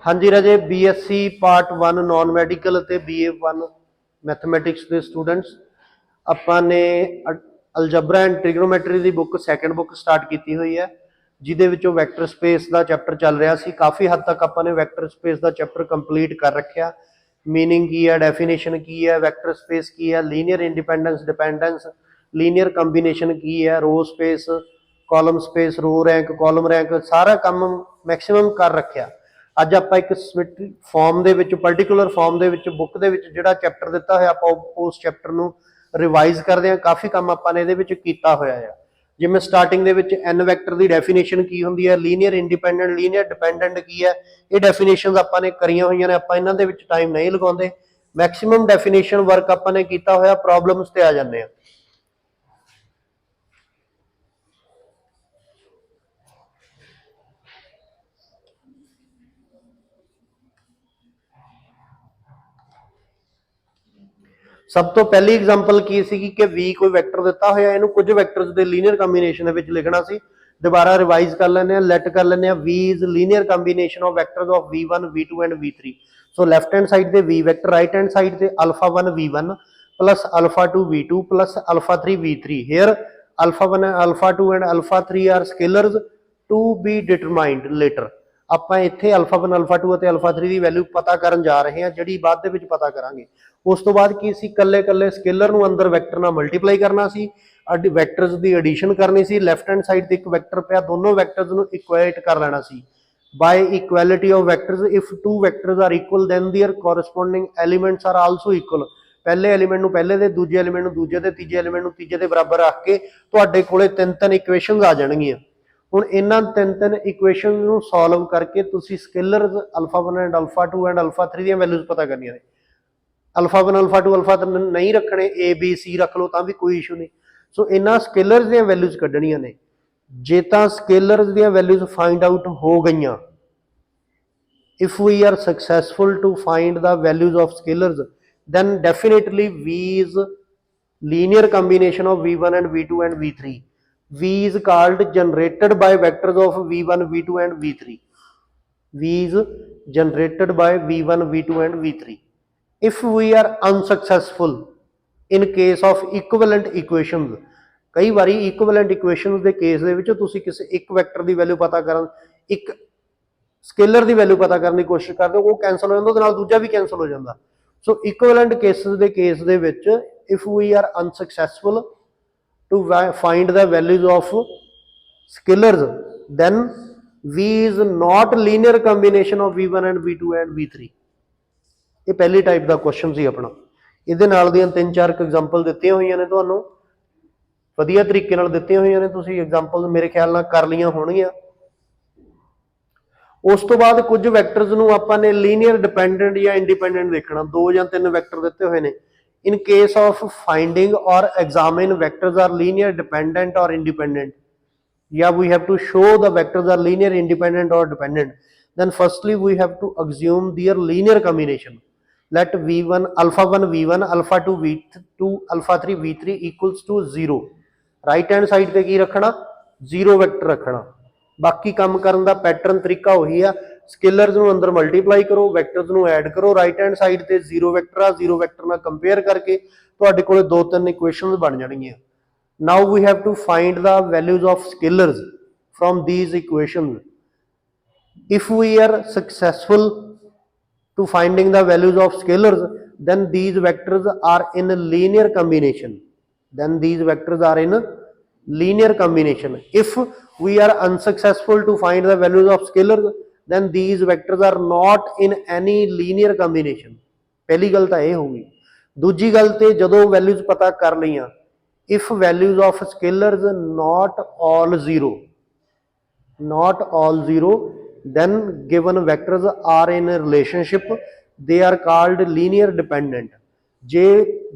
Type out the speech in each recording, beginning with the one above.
हाँ जी राजे, BSc part 1 non medical ते BA1 mathematics के स्टूडेंट्स ਆਪਾਂ ਨੇ algebra and trigonometry the book second book start ਕੀਤੀ ਹੋਈ ਹੈ, ਜਿਹਦੇ ਵਿੱਚੋਂ ਵੈਕਟਰ ਸਪੇਸ ਦਾ ਚੈਪਟਰ ਚੱਲ ਰਿਹਾ ਸੀ। ਕਾਫੀ ਹੱਦ ਤੱਕ ਆਪਾਂ ਨੇ ਵੈਕਟਰ ਸਪੇਸ ਦਾ ਚੈਪਟਰ ਕੰਪਲੀਟ ਕਰ ਰੱਖਿਆ। ਮੀਨਿੰਗ ਕੀ ਹੈ, ਡੈਫੀਨੇਸ਼ਨ ਕੀ ਹੈ, ਵੈਕਟਰ ਸਪੇਸ ਕੀ ਹੈ, linear independence dependence, linear combination ਕੀ ਹੈ, row space, column space, row rank, column rank, ਸਾਰਾ ਕੰਮ ਮੈਕਸਿਮਮ ਕਰ ਰੱਖਿਆ। ਅੱਜ ਆਪਾਂ ਇੱਕ ਸਿਮੈਟਰੀ ਫਾਰਮ ਦੇ ਵਿੱਚ, ਪਾਰਟਿਕੂਲਰ ਫਾਰਮ ਦੇ ਵਿੱਚ ਬੁੱਕ ਦੇ ਵਿੱਚ ਜਿਹੜਾ ਚੈਪਟਰ ਦਿੱਤਾ ਹੋਇਆ, ਆਪਾਂ ਉਸ ਚੈਪਟਰ ਨੂੰ ਰਿਵਾਈਜ਼ ਕਰਦੇ ਹਾਂ। ਕਾਫੀ ਕੰਮ ਆਪਾਂ ਨੇ ਇਹਦੇ ਵਿੱਚ ਕੀਤਾ ਹੋਇਆ ਆ। ਜਿਵੇਂ ਸਟਾਰਟਿੰਗ ਦੇ ਵਿੱਚ ਐਨ ਵੈਕਟਰ ਦੀ ਡੈਫੀਨੇਸ਼ਨ ਕੀ ਹੁੰਦੀ ਹੈ, ਲੀਨੀਅਰ ਇੰਡੀਪੈਂਡੈਂਟ, ਲੀਨੀਅਰ ਡਿਪੈਂਡੈਂਟ ਕੀ ਹੈ, ਇਹ ਡੈਫੀਨੇਸ਼ਨਸ ਆਪਾਂ ਨੇ ਕਰੀਆਂ ਹੋਈਆਂ ਨੇ। ਆਪਾਂ ਇਹਨਾਂ ਦੇ ਵਿੱਚ ਟਾਈਮ ਨਹੀਂ ਲਗਾਉਂਦੇ, ਮੈਕਸਿਮਮ ਡੈਫੀਨੇਸ਼ਨ ਵਰਕ ਆਪਾਂ ਨੇ ਕੀਤਾ ਹੋਇਆ। ਪ੍ਰੋਬਲਮਸ ਤੇ ਆ ਜਾਂਦੇ ਆ। सब तो पहली एग्जाम्पल की सी कि V कोई वैक्टर दिता होया, इहनूं कुछ वैक्टर्स दे लीनियर कंबीनेशन दे विच लिखना सी। दोबारा रिवाइज कर लैंदे आ, लेट कर लैंदे आ। V is linear combination of vectors of V1 V2 and V3। So left hand side ते V vector, right hand side ते α1 V1 plus α2 V2 plus α3 V3। Here α1 α2 and α3 are scalars to be determined later. ਆਪਾਂ ਇੱਥੇ α1 α2 ਅਤੇ α3 ਦੀ value ਪਤਾ ਕਰਨ ਜਾ ਰਹੇ ਹਾਂ, ਜਿਹੜੀ ਬਾਅਦ ਦੇ ਵਿੱਚ ਪਤਾ ਕਰਾਂਗੇ। ਉਸ ਤੋਂ ਬਾਅਦ ਕੀ ਸੀ, ਕੱਲੇ ਸਕੇਲਰ ਨੂੰ ਅੰਦਰ ਵੈਕਟਰ ਨਾਲ ਮਲਟੀਪਲਾਈ ਕਰਨਾ ਸੀ, ਵੈਕਟਰਸ ਦੀ ਐਡੀਸ਼ਨ ਕਰਨੀ ਸੀ। ਲੈਫਟ ਹੈਂਡ ਸਾਈਡ ਤੇ ਇੱਕ ਵੈਕਟਰ ਪਿਆ, ਦੋਨੋਂ ਵੈਕਟਰਸ ਨੂੰ ਇਕੁਏਟ ਕਰ ਲੈਣਾ ਸੀ। By equality of vectors, if two vectors are equal then their corresponding elements are also equal. ਪਹਿਲੇ ਐਲੀਮੈਂਟ ਨੂੰ ਪਹਿਲੇ ਦੇ, ਦੂਜੇ ਐਲੀਮੈਂਟ ਨੂੰ ਦੂਜੇ ਦੇ, ਤੀਜੇ ਐਲੀਮੈਂਟ ਨੂੰ ਤੀਜੇ ਦੇ ਬਰਾਬਰ ਰੱਖ ਕੇ ਤੁਹਾਡੇ ਕੋਲੇ ਤਿੰਨ ਇਕੁਏਸ਼ਨਸ ਆ ਜਾਣਗੀਆਂ। ਹੁਣ ਇਹਨਾਂ ਤਿੰਨ ਇਕੁਏਸ਼ਨ ਨੂੰ ਸੋਲਵ ਕਰਕੇ ਤੁਸੀਂ ਸਕੇਲਰਸ α1 ਐਂਡ α2 ਐਂਡ α3 ਦੀਆਂ ਵੈਲਿਊਜ਼ ਪਤਾ ਕਰਨੀਆਂ ਨੇ। α1 α2 α3 ਨਹੀਂ ਰੱਖਣੇ, A B C ਰੱਖ ਲਓ ਤਾਂ ਵੀ ਕੋਈ ਇਸ਼ੂ ਨਹੀਂ। ਸੋ ਇਹਨਾਂ ਸਕੇਲਰਸ ਦੀਆਂ ਵੈਲਿਊਜ਼ ਕੱਢਣੀਆਂ ਨੇ। ਜੇ ਤਾਂ ਸਕੇਲਰਸ ਦੀਆਂ ਵੈਲਿਊਜ਼ ਫਾਈਂਡ ਆਊਟ ਹੋ ਗਈਆਂ, if we are successful to find the values of scalars, then definitely V is linear combination of V1 and V2 and V3. V is called generated by vectors of V1 V2 and V3. V is generated by V1 V2 and V3. If we are unsuccessful in case of equivalent equations, कई बारी equivalent equations ਦੇ case ਦੇ ਵਿੱਚ ਤੁਸੀਂ ਕਿਸੇ ਇੱਕ vector ਦੀ value ਪਤਾ ਕਰਨ, ਇੱਕ ਸਕੇਲਰ ਦੀ ਵੈਲਿਊ ਪਤਾ ਕਰਨ ਦੀ ਕੋਸ਼ਿਸ਼ ਕਰਦੇ ਹੋ, ਉਹ ਕੈਂਸਲ ਹੋ ਜਾਂਦਾ, ਉਹਦੇ ਨਾਲ ਦੂਜਾ ਵੀ ਕੈਂਸਲ ਹੋ ਜਾਂਦਾ। ਸੋ ਇਕੁਇਵਲੈਂਟ ਕੇਸਿਸ ਦੇ ਕੇਸ ਦੇ ਵਿੱਚ if we are unsuccessful to find the values of scalars, then V is not linear combination of V1 and V2 and V3। ਇਹ ਪਹਿਲੀ ਟਾਈਪ ਦਾ ਕੁਐਸਚਨ ਸੀ ਆਪਣਾ। ਇਹਦੇ ਨਾਲ ਦੀਆਂ 3-4 ਐਗਜ਼ਾਮਪਲ ਦਿੱਤੀਆਂ ਹੋਈਆਂ ਨੇ, ਤੁਹਾਨੂੰ ਵਧੀਆ ਤਰੀਕੇ ਨਾਲ ਦਿੱਤੀਆਂ ਹੋਈਆਂ ਨੇ। ਤੁਸੀਂ ਐਗਜ਼ਾਮਪਲ ਮੇਰੇ ਖਿਆਲ ਨਾਲ ਕਰ ਲਈਆਂ ਹੋਣਗੀਆਂ। ਉਸ ਤੋਂ ਬਾਅਦ ਕੁਝ ਵੈਕਟਰਸ ਨੂੰ ਆਪਾਂ ਨੇ ਲੀਨੀਅਰ ਡਿਪੈਂਡੈਂਟ ਜਾਂ ਇੰਡੀਪੈਂਡੈਂਟ ਦੇਖਣਾ। 2 ਜਾਂ 3 ਵੈਕਟਰ ਦਿੱਤੇ ਹੋਏ ਨੇ। In case of finding or examine vectors are linear dependent or independent, yeah, we have to show the vectors are linear independent or dependent, then firstly we have to assume their linear combination. Let v1 alpha1 v1 alpha2 v2 alpha3 v3 equals to 0। right hand side ਤੇ ਕੀ ਰੱਖਣਾ, 0 vector ਰੱਖਣਾ। ਬਾਕੀ ਕੰਮ ਕਰਨ ਦਾ pattern ਤਰੀਕਾ ਉਹੀ ਆ। ਸਕੇਲਰਸ ਨੂੰ ਅੰਦਰ ਮਲਟੀਪਲਾਈ ਕਰੋ, ਵੈਕਟਰਸ ਨੂੰ ਐਡ ਕਰੋ। ਰਾਈਟ ਹੈਂਡ ਸਾਈਡ ਤੇ 0 ਵੈਕਟਰ ਆ, 0 ਵੈਕਟਰ ਨਾਲ ਕੰਪੇਅਰ ਕਰਕੇ ਤੁਹਾਡੇ ਕੋਲੇ 2-3 ਇਕੁਏਸ਼ਨਸ ਬਣ ਜਾਣਗੀਆਂ। Now we have to find the values of scalars from these equations. If we are successful to finding the values of scalars, then these vectors are in linear combination. Then these vectors are in linear combination. If we are unsuccessful to find the values of scalars, then these vectors are not in any linear combination। पहली गल तो यह होगी। दूजी गल तो जो values पता कर लिया, if values of scalars not all zero, then given vectors are in a relationship, they are called linear dependent। J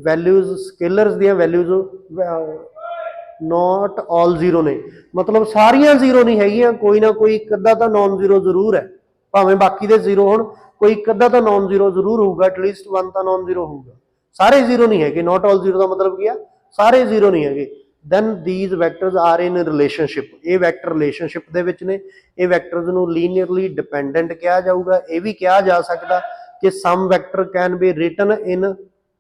values scalars the values not all zero ने, मतलब सारियां zero नहीं हैगियां, कोई ना कोई एक अद्धा तो नॉन जीरो जरूर है। भावें बाकी दे जीरो होण, कोई एक अद्धा तो नॉन जीरो जरूर होगा, एटलीस्ट 1 तो नॉन जीरो होगा। सारे जीरो नहीं है। नॉट ऑल जीरो का मतलब क्या, सारे जीरो नहीं है। then these vectors are in relationship, ਇਹ ਵੈਕਟਰ ਰਿਲੇਸ਼ਨਸ਼ਿਪ ਦੇ ਵਿੱਚ ਨੇ, ਇਹ ਵੈਕਟਰਸ ਨੂੰ ਲੀਨੀਅਰਲੀ ਡਿਪੈਂਡੈਂਟ ਕਿਹਾ ਜਾਊਗਾ। ਇਹ ਵੀ ਕਿਹਾ ਜਾ ਸਕਦਾ ਕਿ some vector can be written in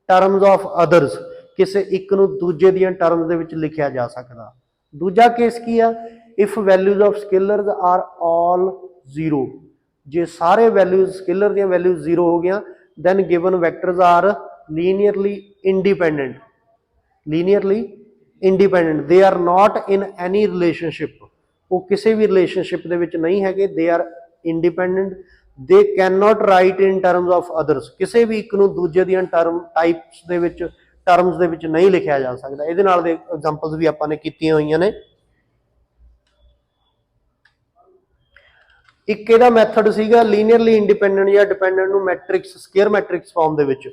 terms of others, ਕਿਸੇ ਇੱਕ ਨੂੰ ਦੂਜੇ ਦੀਆਂ ਟਰਮਸ ਦੇ ਵਿੱਚ ਲਿਖਿਆ ਜਾ ਸਕਦਾ। ਦੂਜਾ ਕੇਸ ਕੀ ਆ, if values of scalars are all zero, ਜੇ ਸਾਰੇ ਵੈਲਿਊਜ਼ ਸਕੇਲਰ ਦੀਆਂ ਵੈਲਿਊਜ਼ ਜ਼ੀਰੋ ਹੋ ਗਈਆਂ, then given vectors are linearly independent, they are not in any relationship, ਉਹ ਕਿਸੇ ਵੀ relationship ਦੇ ਵਿੱਚ ਨਹੀਂ ਹੈਗੇ, they are independent, they cannot write in terms of others, ਕਿਸੇ ਵੀ ਇੱਕ ਨੂੰ ਦੂਜੇ ਦੀਆਂ ਟਾਈਪਸ ਦੇ ਵਿੱਚ ਟਰਮਸ ਦੇ ਵਿੱਚ ਨਹੀਂ ਲਿਖਿਆ ਜਾ ਸਕਦਾ। ਇਹਦੇ ਨਾਲ ਦੇ ਐਗਜ਼ਾਮਪਲਸ ਵੀ ਆਪਾਂ ਨੇ ਕੀਤੀਆਂ ਹੋਈਆਂ ਨੇ। ਇੱਕ ਇਹਦਾ ਮੈਥਡ ਸੀਗਾ ਲੀਨੀਅਰਲੀ ਇੰਡੀਪੈਂਡੈਂਟ ਜਾਂ ਡਿਪੈਂਡੈਂਟ ਨੂੰ ਮੈਟ੍ਰਿਕਸ ਸਕੁਅਰ ਮੈਟ੍ਰਿਕਸ ਫਾਰਮ ਦੇ ਵਿੱਚ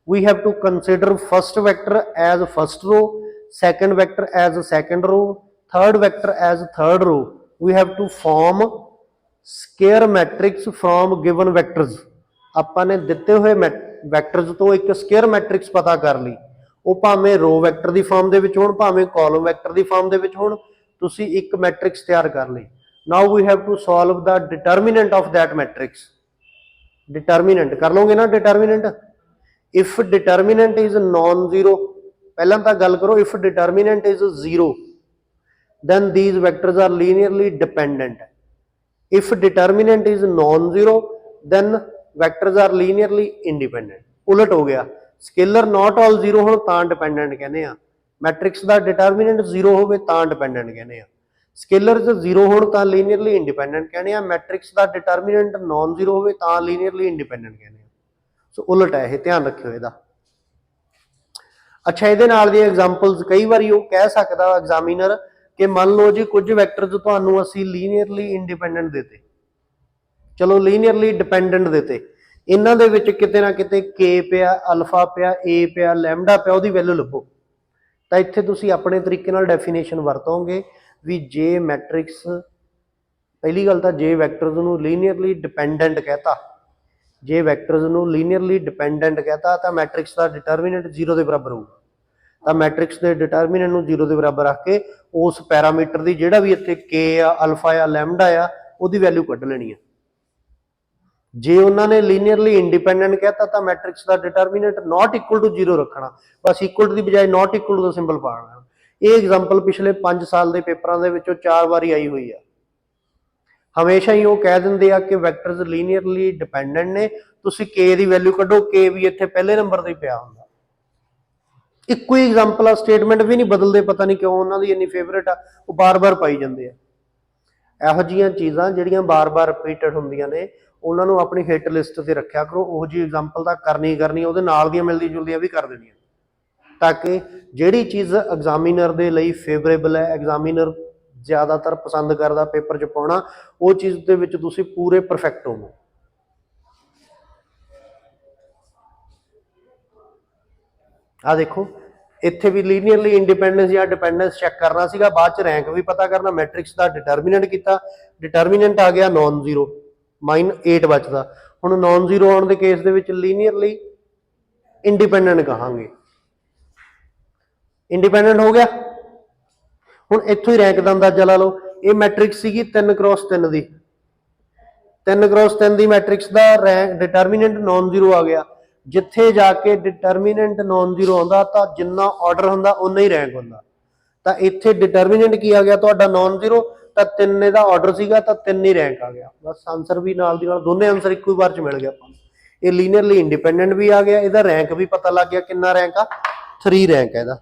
we have to consider first vector as first row, second vector as second row, third vector as third row, we have to form square matrix from given vectors। ਆਪਾਂ ਨੇ ਦਿੱਤੇ ਹੋਏ vectors ਤੋਂ ਇੱਕ square matrix ਪਤਾ ਕਰ ਲਈ, ਉਹ ਭਾਵੇਂ ਰੋ ਵੈਕਟਰ ਦੀ ਫਾਰਮ ਦੇ ਵਿੱਚ ਹੋਣ ਭਾਵੇਂ ਕਾਲਮ ਵੈਕਟਰ ਦੀ ਫਾਰਮ ਦੇ ਵਿੱਚ ਹੋਣ, ਤੁਸੀਂ ਇੱਕ ਮੈਟ੍ਰਿਕਸ ਤਿਆਰ ਕਰ ਲਈ। now we have to solve the determinant of that matrix, determinant ਕਰ ਲਓਗੇ ਨਾ determinant, if determinant is non-zero, ਪਹਿਲਾਂ ਤਾਂ ਗੱਲ ਕਰੋ if determinant is zero then these vectors are linearly dependent, if determinant is non-zero then vectors are linearly independent। ਉਲਟ ਹੋ ਗਿਆ, scalar not all zero ਹੋਣ ਤਾਂ dependent ਕਹਿੰਦੇ ਆ, ਮੈਟ੍ਰਿਕਸ ਦਾ determinant zero ਹੋਵੇ ਤਾਂ dependent ਕਹਿੰਦੇ ਆ, ਸਕੇਲਰ ਚ ਜ਼ੀਰੋ ਹੋਣ ਤਾਂ ਲੀਨੀਅਰਲੀ ਇੰਡੀਪੈਂਡੈਂਟ ਕਹਿੰਦੇ ਆ, ਮੈਟ੍ਰਿਕਸ ਦਾ ਡਿਟਰਮੀਨੈਂਟ ਨਾਨ ਜ਼ੀਰੋ ਹੋਵੇ ਤਾਂ ਲੀਨੀਅਰਲੀ ਇੰਡੀਪੈਂਡੈਂਟ ਕਹਿੰਦੇ ਆ। ਸੋ ਉਲਟ ਹੈ ਇਹ, ਧਿਆਨ ਰੱਖਿਓ ਇਹਦਾ। ਅੱਛਾ, ਇਹਦੇ ਨਾਲ ਦੀ ਐਗਜ਼ਾਮਪਲਸ ਕਈ ਵਾਰੀ ਉਹ ਕਹਿ ਸਕਦਾ ਐਗਜ਼ਾਮੀਨਰ ਕਿ ਮੰਨ ਲਓ ਜੀ ਕੁਝ ਵੈਕਟਰਸ ਤੁਹਾਨੂੰ ਅਸੀਂ ਲੀਨੀਅਰਲੀ ਇੰਡੀਪੈਂਡੈਂਟ ਦਿੱਤੇ, ਚਲੋ ਲੀਨੀਅਰਲੀ ਡਿਪੈਂਡੈਂਟ ਦਿੱਤੇ, ਇਹਨਾਂ ਦੇ ਵਿੱਚ ਕਿਤੇ ਨਾ ਕਿਤੇ ਕੇ ਪਿਆ, ਅਲਫਾ ਪਿਆ, ਏ ਪਿਆ, ਲੈਮਡਾ ਪਿਆ, ਉਹਦੀ ਵੈਲਿਊ ਲੱਭੋ। ਤਾਂ ਇੱਥੇ ਤੁਸੀਂ ਆਪਣੇ ਤਰੀਕੇ ਨਾਲ ਡੈਫੀਨੇਸ਼ਨ ਵਰਤੋਗੇ ਵੀ ਜੇ ਮੈਟ੍ਰਿਕਸ, ਪਹਿਲੀ ਗੱਲ ਤਾਂ ਜੇ ਵੈਕਟਰਸ ਨੂੰ ਲੀਨੀਅਰਲੀ ਡਿਪੈਂਡੈਂਟ ਕਹਤਾ, ਜੇ ਵੈਕਟਰਸ ਨੂੰ ਲੀਨੀਅਰਲੀ ਡਿਪੈਂਡੈਂਟ ਕਹਤਾ ਤਾਂ ਮੈਟ੍ਰਿਕਸ ਦਾ ਡਿਟਰਮੀਨੈਂਟ ਜ਼ੀਰੋ ਦੇ ਬਰਾਬਰ ਹੋਊਗਾ। ਤਾਂ ਮੈਟ੍ਰਿਕਸ ਦੇ ਡਿਟਰਮੀਨੈਂਟ ਨੂੰ ਜ਼ੀਰੋ ਦੇ ਬਰਾਬਰ ਰੱਖ ਕੇ ਉਸ ਪੈਰਾਮੀਟਰ ਦੀ ਜਿਹੜਾ ਵੀ ਇੱਥੇ ਕੇ ਆ, ਅਲਫਾ ਆ, ਲੈਮਡਾ ਆ, ਉਹਦੀ ਵੈਲਿਊ ਕੱਢ ਲੈਣੀ ਆ। ਜੇ ਉਹਨਾਂ ਨੇ ਲੀਨੀਅਰਲੀ ਇੰਡੀਪੈਂਡੈਂਟ ਕਹਤਾ ਤਾਂ ਮੈਟ੍ਰਿਕਸ ਦਾ ਡਿਟਰਮੀਨੈਂਟ ਨਾਟ ਇਕੁਅਲ ਟੂ ਜ਼ੀਰੋ ਰੱਖਣਾ, ਬਸ ਇਕੁਅਲ ਟੂ ਦੀ ਬਜਾਏ ਨਾਟ ਇਕੁਅਲ ਟੂ ਦਾ ਸਿੰਬਲ ਪਾਉਣਾ। ਇਹ ਐਗਜ਼ਾਮਪਲ ਪਿਛਲੇ 5 ਸਾਲ ਦੇ ਪੇਪਰਾਂ ਦੇ ਵਿੱਚੋਂ 4 ਵਾਰੀ ਆਈ ਹੋਈ ਆ। ਹਮੇਸ਼ਾ ਹੀ ਉਹ ਕਹਿ ਦਿੰਦੇ ਆ ਕਿ ਵੈਕਟਰਸ ਲੀਨੀਅਰਲੀ ਡਿਪੈਂਡੈਂਟ ਨੇ, ਤੁਸੀਂ ਕੇ ਦੀ ਵੈਲਿਊ ਕੱਢੋ, ਕੇ ਵੀ ਇੱਥੇ ਪਹਿਲੇ ਨੰਬਰ ਤੇ ਪਿਆ ਹੁੰਦਾ। ਇੱਕੋ ਹੀ ਐਗਜ਼ਾਮਪਲ ਆ, ਸਟੇਟਮੈਂਟ ਵੀ ਨਹੀਂ ਬਦਲਦੇ, ਪਤਾ ਨਹੀਂ ਕਿਉਂ ਉਹਨਾਂ ਦੀ ਇੰਨੀ ਫੇਵਰੇਟ ਆ, ਉਹ ਬਾਰ-ਬਾਰ ਪਾਈ ਜਾਂਦੇ ਆ। ਇਹੋ ਜਿਹੀਆਂ ਚੀਜ਼ਾਂ ਜਿਹੜੀਆਂ ਬਾਰ-ਬਾਰ ਰਿਪੀਟਡ ਹੁੰਦੀਆਂ ਨੇ ਉਹਨਾਂ ਨੂੰ ਆਪਣੀ ਹਿੱਟ ਲਿਸਟ ਤੇ ਰੱਖਿਆ ਕਰੋ। ਉਹੋ ਜਿਹੀ ਐਗਜ਼ਾਮਪਲ ਤਾਂ ਕਰਨੀ, ਉਹਦੇ ਨਾਲ ਦੀਆਂ ਮਿਲਦੀ ਜੁਲਦੀਆਂ ਵੀ ਕਰ ਦੇਣੀਆਂ, ਤਾਂ ਕਿ ਜਿਹੜੀ ਚੀਜ਼ ਐਗਜ਼ਾਮੀਨਰ ਦੇ ਲਈ ਫੇਵਰੇਬਲ ਹੈ, ਐਗਜ਼ਾਮੀਨਰ ਜ਼ਿਆਦਾਤਰ ਪਸੰਦ ਕਰਦਾ ਪੇਪਰ 'ਚ ਪਾਉਣਾ, ਉਹ ਚੀਜ਼ ਦੇ ਵਿੱਚ ਤੁਸੀਂ ਪੂਰੇ ਪਰਫੈਕਟ ਹੋਵੋ। ਆ ਦੇਖੋ, ਇੱਥੇ ਵੀ ਲੀਨੀਅਰਲੀ ਇੰਡੀਪੈਂਡੈਂਸ ਜਾਂ ਡਿਪੈਂਡੈਂਸ ਚੈੱਕ ਕਰਨਾ ਸੀਗਾ, ਬਾਅਦ 'ਚ ਰੈਂਕ ਵੀ ਪਤਾ ਕਰਨਾ, ਮੈਟ੍ਰਿਕਸ ਦਾ ਡਿਟਰਮੀਨੈਂਟ ਕੀਤਾ, ਡਿਟਰਮੀਨੈਂਟ ਆ ਗਿਆ ਨॉन ਜ਼ੀਰੋ, -8 ਬਚਦਾ। ਹੁਣ ਨॉन ਜ਼ੀਰੋ ਆਉਣ ਦੇ ਕੇਸ ਦੇ ਵਿੱਚ ਲੀਨੀਅਰਲੀ ਇੰਡੀਪੈਂਡੈਂਟ ਕਹਾਂਗੇ, ਇੰਡੀਪੈਂਡੈਂਟ ਹੋ ਗਿਆ। ਹੁਣ ਇੱਥੋਂ ਹੀ ਰੈਂਕ ਦਾ ਅੰਦਾਜ਼ਾ ਲਾ ਲਓ। ਇਹ ਮੈਟ੍ਰਿਕਸ ਸੀਗੀ 3x3 ਦੀ, 3x3 ਦੀ ਮੈਟ੍ਰਿਕਸ ਦਾ ਰੈਂਕ ਡਿਟਰਮੀਨੈਂਟ ਨॉन ਜ਼ੀਰੋ ਆ ਗਿਆ। ਜਿੱਥੇ ਜਾ ਕੇ ਡਿਟਰਮੀਨੈਂਟ ਨॉन ਜ਼ੀਰੋ ਆਉਂਦਾ ਤਾਂ ਜਿੰਨਾ ਆਰਡਰ ਹੁੰਦਾ ਉਨਾ ਹੀ ਰੈਂਕ ਹੁੰਦਾ। ਤਾਂ ਇੱਥੇ ਡਿਟਰਮੀਨੈਂਟ ਕੀ ਆ ਗਿਆ ਤੁਹਾਡਾ ਨॉन ਜ਼ੀਰੋ, ਤਾਂ 3 ਇਹਦਾ ਆਰਡਰ ਸੀਗਾ ਤਾਂ 3 ਹੀ ਰੈਂਕ ਆ ਗਿਆ। ਬਸ ਆਨਸਰ ਵੀ ਨਾਲ ਦੀ ਨਾਲ ਦੋਨੇ ਆਨਸਰ ਇੱਕੋ ਹੀ ਵਾਰ 'ਚ ਮਿਲ ਗਿਆ ਆਪਾਂ ਨੂੰ। ਇਹ ਲੀਨੀਅਰਲੀ ਇੰਡੀਪੈਂਡੈਂਟ ਵੀ ਆ ਗਿਆ, ਇਹਦਾ ਰੈਂਕ ਵੀ ਪਤਾ ਲੱਗ ਗਿਆ, ਕਿੰਨਾ ਰੈਂਕ ਆ, 3 ਰੈਂਕ ਹੈ ਇਹਦਾ।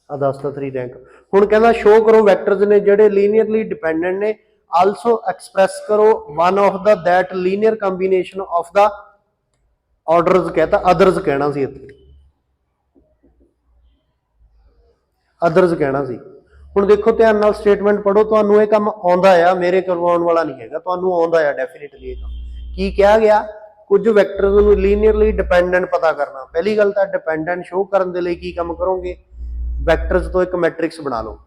ਆ ਦੱਸਦਾ 3 ਰੈਂਕ। ਹੁਣ ਕਹਿੰਦਾ ਸ਼ੋ ਕਰੋ ਵੈਕਟਰਸ ਨੇ ਜਿਹੜੇ ਲੀਨੀਅਰਲੀ ਡਿਪੈਂਡੈਂਟ ਨੇ, ਆਲਸੋ ਐਕਸਪ੍ਰੈਸ ਕਰੋ one of the that linear combination of the others, ਕਹਤਾ ਅਦਰਸ ਕਹਿਣਾ ਸੀ, ਇੱਥੇ ਅਦਰਸ ਕਹਿਣਾ ਸੀ। ਹੁਣ ਦੇਖੋ ਧਿਆਨ ਨਾਲ ਸਟੇਟਮੈਂਟ ਪੜ੍ਹੋ, ਤੁਹਾਨੂੰ ਇਹ ਕੰਮ ਆਉਂਦਾ ਆ, ਮੇਰੇ ਕਰਵਾਉਣ ਵਾਲਾ ਨਹੀਂ ਹੈਗਾ, ਤੁਹਾਨੂੰ ਆਉਂਦਾ ਆ ਡੈਫੀਨਿਟਲੀ ਇਹ ਕੰਮ। ਕੀ ਕਿਹਾ ਗਿਆ, ਕੁਝ ਵੈਕਟਰਸ ਨੂੰ ਲੀਨੀਅਰਲੀ ਡਿਪੈਂਡੈਂਟ ਪਤਾ ਕਰਨਾ। ਪਹਿਲੀ ਗੱਲ ਤਾਂ ਡਿਪੈਂਡੈਂਟ ਸ਼ੋ ਕਰਨ ਦੇ ਲਈ ਕੀ ਕੰਮ ਕਰੋਗੇ, ਵੈਕਟਰਸ ਤੋਂ ਇੱਕ ਮੈਟ੍ਰਿਕਸ ਬਣਾ ਲਓ।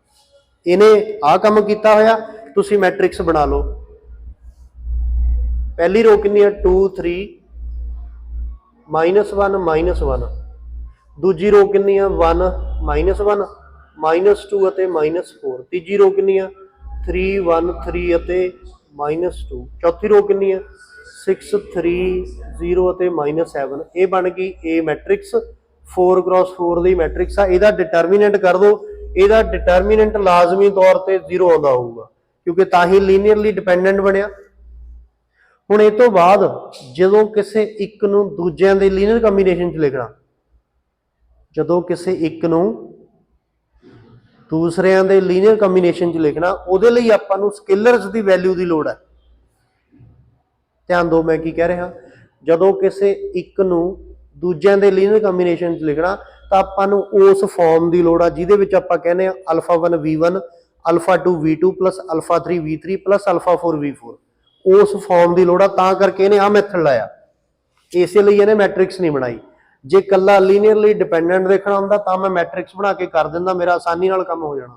ਇਹਨੇ ਆਹ ਕੰਮ ਕੀਤਾ ਹੋਇਆ, ਤੁਸੀਂ ਮੈਟ੍ਰਿਕਸ ਬਣਾ ਲਓ। ਪਹਿਲੀ ਰੋ ਕਿੰਨੀ ਹੈ, 2 3 -1 -1, ਦੂਜੀ ਰੋ ਕਿੰਨੀ ਆ 1 -1 -2 ਅਤੇ -4। ਤੀਜੀ ਰੋ ਕਿੰਨੀ ਆ 3 1 3 ਅਤੇ -2। ਚੌਥੀ ਰੋ ਕਿੰਨੀ ਆ 6 3 0 ਅਤੇ -7। ਇਹ ਬਣ ਗਈ A matrix 4x4 the matrix ਆ। ਇਹਦਾ ਡਿਟਰਮੀਨੈਂਟ ਕਰ ਦੋ। ਇਹਦਾ ਡਿਟਰਮੀਨੈਂਟ ਲਾਜ਼ਮੀ ਤੌਰ ਤੇ 0 ਆਉਂਦਾ ਹੋਊਗਾ ਕਿਉਂਕਿ ਤਾਂ ਹੀ ਲੀਨੀਅਰਲੀ ਡਿਪੈਂਡੈਂਟ ਬਣਿਆ। ਹੁਣ ਇਹ ਤੋਂ ਬਾਅਦ ਜਦੋਂ ਕਿਸੇ ਇੱਕ ਨੂੰ ਦੂਜਿਆਂ ਦੇ ਲੀਨੀਅਰ ਕੰਬੀਨੇਸ਼ਨ 'ਚ ਲਿਖਣਾ, ਜਦੋਂ ਕਿਸੇ ਇੱਕ ਨੂੰ ਦੂਸਰਿਆਂ ਦੇ ਲੀਨੀਅਰ ਕੰਬੀਨੇਸ਼ਨ 'ਚ ਲਿਖਣਾ, ਉਹਦੇ ਲਈ ਆਪਾਂ ਨੂੰ ਸਕੇਲਰਸ ਦੀ ਵੈਲਿਊ ਦੀ ਲੋੜ ਹੈ। ਧਿਆਨ ਦਿਓ ਮੈਂ ਕੀ ਕਹਿ ਰਿਹਾ। ਜਦੋਂ ਕਿਸੇ ਇੱਕ ਨੂੰ ਦੂਜਿਆਂ ਦੇ ਲੀਨੀਅਰ ਕੰਬੀਨੇਸ਼ਨ 'ਚ ਲਿਖਣਾ ਤਾਂ ਆਪਾਂ ਨੂੰ ਉਸ ਫਾਰਮ ਦੀ ਲੋੜ ਆ ਜਿਹਦੇ ਵਿੱਚ ਆਪਾਂ ਕਹਿੰਦੇ ਆ α1 v1 α2 v2 plus α3 v3 plus α4 v4। ਉਸ ਫਾਰਮ ਦੀ ਲੋੜ ਆ, ਤਾਂ ਕਰਕੇ ਇਹਨੇ ਆਹ ਮੈਥਡ ਲਾਇਆ। ਇਸੇ ਲਈ ਇਹਨੇ ਮੈਟ੍ਰਿਕਸ ਨਹੀਂ ਬਣਾਈ। ਜੇ ਕੱਲਾ ਲੀਨੀਅਰਲੀ ਡਿਪੈਂਡੈਂਟ ਦੇਖਣਾ ਹੁੰਦਾ ਤਾਂ ਮੈਂ ਮੈਟ੍ਰਿਕਸ ਬਣਾ ਕੇ ਕਰ ਦਿੰਦਾ, ਮੇਰਾ ਆਸਾਨੀ ਨਾਲ ਕੰਮ ਹੋ ਜਾਣਾ।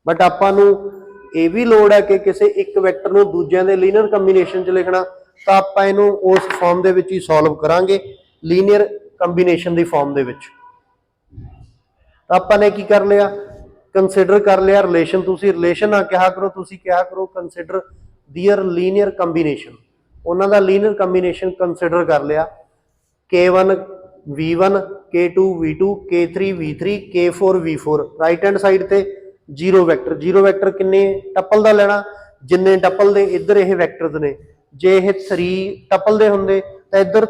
ਬਟ ਆਪਾਂ ਨੂੰ ਇਹ ਵੀ ਲੋੜ ਹੈ ਕਿ ਕਿਸੇ ਇੱਕ ਵੈਕਟਰ ਨੂੰ ਦੂਜਿਆਂ ਦੇ ਲੀਨੀਅਰ ਕੰਬੀਨੇਸ਼ਨ 'ਚ ਲਿਖਣਾ, ਤਾਂ ਆਪਾਂ ਇਹਨੂੰ ਉਸ ਫਾਰਮ ਦੇ ਵਿੱਚ ਹੀ ਸੋਲਵ ਕਰਾਂਗੇ, ਲੀਨੀਅਰ ਕੰਬੀਨੇਸ਼ਨ ਦੀ ਫਾਰਮ ਦੇ ਵਿੱਚ। ਤਾਂ ਆਪਾਂ ਨੇ ਕੀ ਕਰ ਲਿਆ, ਕੰਸੀਡਰ ਕਰ ਲਿਆ ਰਿਲੇਸ਼ਨ। ਤੁਸੀਂ ਰਿਲੇਸ਼ਨ ਨਾ ਕਿਹਾ ਕਰੋ, ਤੁਸੀਂ ਕਿਹਾ ਕਰੋ ਕੰਸੀਡਰ ਦੀਅਰ ਲੀਨੀਅਰ ਕੰਬੀਨੇਸ਼ਨ। ਉਹਨਾਂ ਦਾ ਲੀਨੀਅਰ ਕੰਬੀਨੇਸ਼ਨ ਕੰਸੀਡਰ ਕਰ ਲਿਆ। K1 V1 K2 V2 K3 V3 K4 V4। Right hand side ਤੇ ਜ਼ੀਰੋ ਵੈਕਟਰ। ਜ਼ੀਰੋ ਵੈਕਟਰ ਕਿੰਨੇ ਟਪਲ ਦਾ ਲੈਣਾ, ਜਿੰਨੇ ਟਪਲ ਦੇ ਇੱਧਰ ਇਹ ਵੈਕਟਰਸ ਨੇ। ਜੇ ਇਹ 3 ਟਪਲ ਦੇ ਹੁੰਦੇ ਤਾਂ ਇੱਧਰ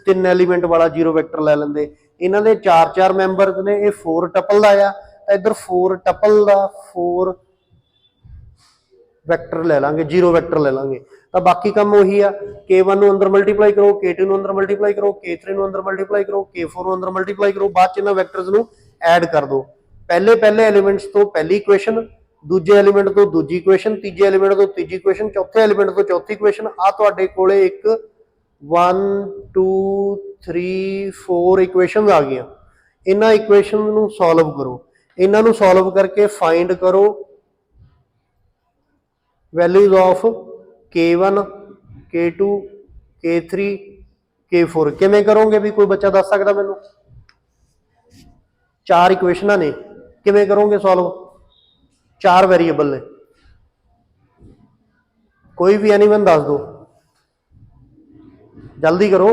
3 ਐਲੀਮੈਂਟ ਵਾਲਾ ਜ਼ੀਰੋ ਵੈਕਟਰ ਲੈ ਲੈਂਦੇ। ਇਹਨਾਂ ਦੇ 4 ਮੈਂਬਰਸ ਨੇ, ਇਹ 4 ਟਪਲ ਦਾ ਆ ਤਾਂ ਇੱਧਰ 4 ਟਪਲ ਦਾ 4 ਵੈਕਟਰ ਲੈ ਲਾਂਗੇ, ਜ਼ੀਰੋ ਵੈਕਟਰ ਲੈ ਲਾਂਗੇ। ਤਾਂ ਬਾਕੀ ਕੰਮ ਉਹੀ ਆ, K1 ਨੂੰ ਅੰਦਰ ਮਲਟੀਪਲਾਈ ਕਰੋ, K2 ਨੂੰ ਅੰਦਰ ਮਲਟੀਪਲਾਈ ਕਰੋ, K3 ਨੂੰ ਅੰਦਰ ਮਲਟੀਪਲਾਈ ਕਰੋ, K4 ਨੂੰ ਅੰਦਰ ਮਲਟੀਪਲਾਈ ਕਰੋ। ਬਾਅਦ ਚ ਇਹਨਾਂ ਵੈਕਟਰਸ ਨੂੰ ਐਡ ਕਰ ਦਿਓ। ਪਹਿਲੇ ਐਲੀਮੈਂਟਸ ਤੋਂ ਪਹਿਲੀ ਇਕੁਏਸ਼ਨ, ਦੂਜੇ ਐਲੀਮੈਂਟ ਤੋਂ ਦੂਜੀ ਇਕੁਏਸ਼ਨ, ਤੀਜੇ ਐਲੀਮੈਂਟ ਤੋਂ ਤੀਜੀ ਇਕੁਏਸ਼ਨ, ਚੌਥੇ ਐਲੀਮੈਂਟ ਤੋਂ ਚੌਥੀ ਇਕੁਏਸ਼ਨ। ਆ ਤੁਹਾਡੇ ਕੋਲੇ ਇੱਕ 1 2 3 4 ਇਕੁਏਸ਼ਨਸ ਆ ਗਈਆਂ। ਇਹਨਾਂ ਇਕੁਏਸ਼ਨ ਨੂੰ ਸੋਲਵ ਕਰੋ। ਇਹਨਾਂ ਨੂੰ ਸੋਲਵ ਕਰਕੇ ਫਾਈਂਡ ਕਰੋ values of K1 K2 K3 K4। ਕਿਵੇਂ ਕਰੋਗੇ ਵੀ ਕੋਈ ਬੱਚਾ ਦੱਸ ਸਕਦਾ ਮੈਨੂੰ? 4 ਇਕੁਏਸ਼ਨਾਂ ਨੇ, ਕਿਵੇਂ ਕਰੋਗੇ ਸੋਲਵ? 4 ਵੇਰੀਏਬਲ ਨੇ, ਕੋਈ ਵੀ ਐਨੀਵਨ ਦੱਸ ਦਿਓ, ਜਲਦੀ ਕਰੋ।